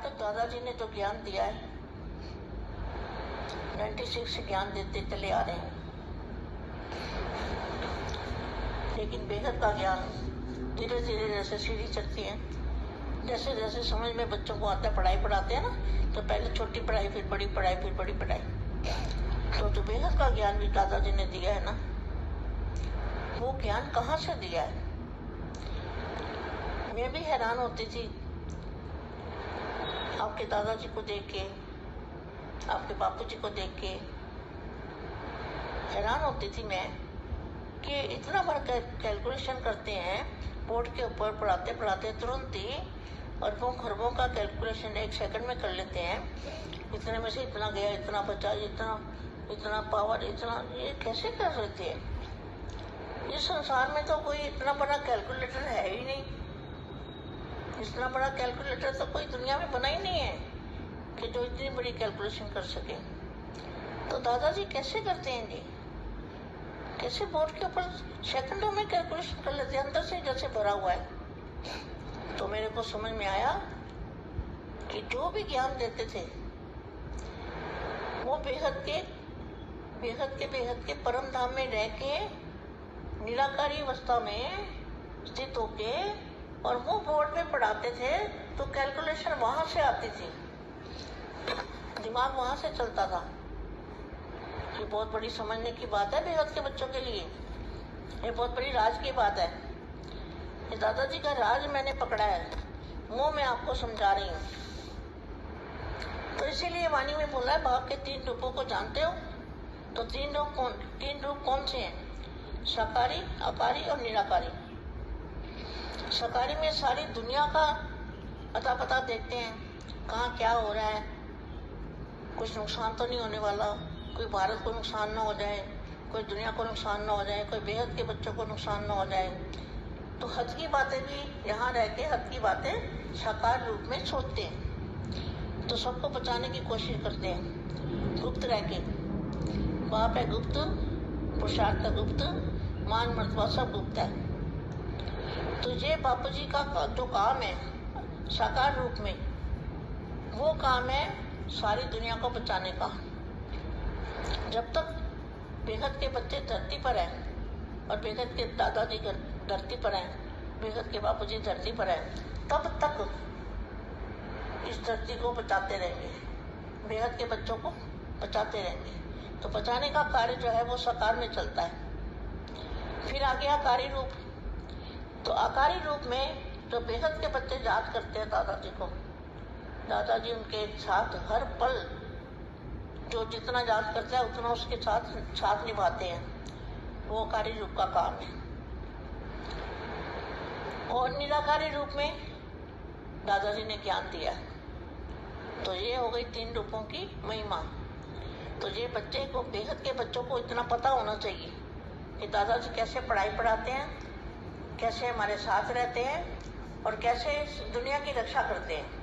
तक दादाजी ने जो ज्ञान दिया है 96 से ज्ञान देते चले आ रहे हैं, लेकिन बेहद का ज्ञान धीरे धीरे जैसे सीढ़ी चढ़ती है, जैसे जैसे समझ में बच्चों को आता है, पढ़ाई पढ़ाते हैं ना, तो पहले छोटी पढ़ाई, फिर बड़ी पढ़ाई, फिर बड़ी पढ़ाई। तो जो बेहद का ज्ञान भी दादाजी ने दिया है ना, वो ज्ञान कहाँ से दिया है? मैं भी हैरान होती थी आपके दादाजी को देख के, आपके बापूजी को देख के हैरान होती थी मैं कि इतना बड़ा कैलकुलेशन करते हैं बोर्ड के ऊपर, पढ़ाते पढ़ाते तुरंत ही अरबों खरबों का कैलकुलेशन 1 सेकंड में कर लेते हैं। इतने में से इतना गया, इतना बचा, इतना पावर, इतना, ये कैसे कर लेते हैं? इस संसार में तो कोई इतना बड़ा कैलकुलेटर है ही नहीं। इतना बड़ा कैलकुलेटर तो कोई दुनिया में बना ही नहीं है कि जो इतनी बड़ी कैलकुलेशन कर सके। तो दादाजी कैसे करते हैं जी? कैसे बोर्ड के ऊपर सेकंडों में कैलकुलेशन कर लेते हैं, अंदर से जैसे भरा हुआ है। तो मेरे को समझ में आया कि जो भी ज्ञान देते थे वो बेहद के परम धाम में रह के निराकारी अवस्था में स्थित होके, और वो बोर्ड में पढ़ाते थे तो कैलकुलेशन वहां से आती थी, दिमाग वहां से चलता था। ये बहुत बड़ी समझने की बात है बेहद के बच्चों के लिए, ये बहुत बड़ी राज की बात है। ये दादाजी का राज मैंने पकड़ा है, वो मैं आपको समझा रही हूँ। तो इसीलिए वाणी में बोला है, भाव के 3 रूपों को जानते हो? तो 3 रूप कौन से हैं? साकारी, आकारी और निराकारी। साकारी में सारी दुनिया का अता पता देखते हैं, कहाँ क्या हो रहा है, कुछ नुकसान तो नहीं होने वाला, कोई भारत को नुकसान ना हो जाए, कोई दुनिया को नुकसान ना हो जाए, कोई बेहद के बच्चों को नुकसान ना हो जाए। तो हद की बातें भी यहाँ रह के हद की बातें साकार रूप में सोचते हैं, तो सबको बचाने की कोशिश करते हैं गुप्त रह के। बाप है गुप्त, पुरुषार्थ है गुप्त, मान मर्तबा सब गुप्त है। तो ये बापू जी का जो काम है साकार रूप में, वो काम है सारी दुनिया को बचाने का। जब तक बेहद के बच्चे धरती पर हैं और बेहद के दादाजी धरती पर हैं, बेहद के बापूजी धरती पर हैं, तब तक इस धरती को बचाते रहेंगे, बेहद के बच्चों को बचाते रहेंगे। तो बचाने का कार्य जो है वो साकार में चलता है। फिर आ गया आकारी रूप। तो आकारी रूप में जो बेहद के बच्चे याद करते हैं दादाजी को, दादाजी उनके साथ हर पल जो जितना याद करता है उतना उसके साथ निभाते हैं, वो आकारी रूप का काम है। और निराकारी रूप में दादाजी ने ज्ञान दिया। तो ये हो गई 3 रूपों की महिमा। तो ये बच्चे को, बेहद के बच्चों को इतना पता होना चाहिए कि दादाजी कैसे पढ़ाई पढ़ाते हैं, कैसे हमारे साथ रहते हैं और कैसे दुनिया की रक्षा करते हैं।